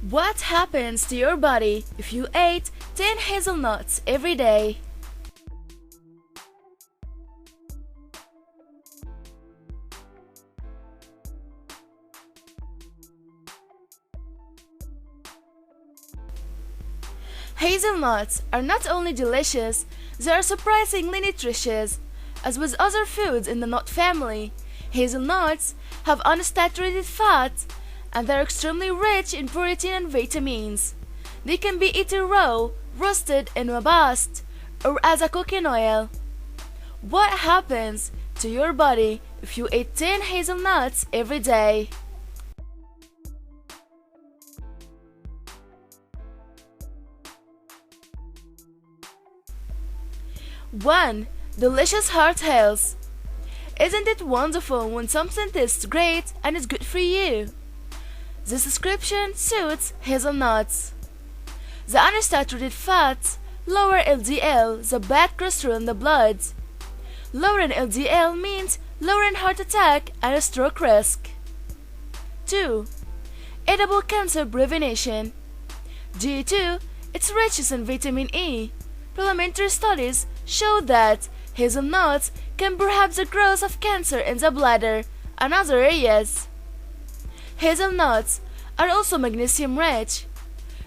What happens to your body if you ate 10 hazelnuts every day? Hazelnuts are not only delicious, they are surprisingly nutritious. As with other foods in the nut family, hazelnuts have unsaturated fat and they're extremely rich in protein and vitamins. They can be eaten raw, roasted in a paste, or as a cooking oil. What happens to your body if you eat 10 hazelnuts every day? 1. Delicious heart health. Isn't it wonderful when something tastes great and is good for you? This description suits hazelnuts. The unsaturated fats lower LDL, the bad cholesterol in the blood. Lowering LDL means lowering heart attack and stroke risk. 2. Edible cancer prevention. Due to its richness in vitamin E, parliamentary studies show that hazelnuts can perhaps the growth of cancer in the bladder and other areas. Hazelnuts are also magnesium rich.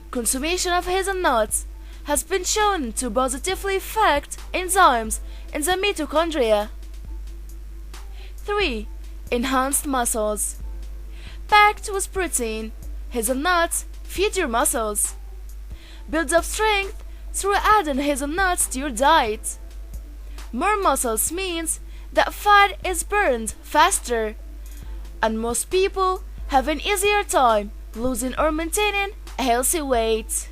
Consumption of hazelnuts has been shown to positively affect enzymes in the mitochondria. 3. Enhanced muscles. Packed with protein, hazelnuts feed your muscles. Builds up strength through adding hazelnuts to your diet. More muscles means that fat is burned faster, and most people have an easier time losing or maintaining a healthy weight.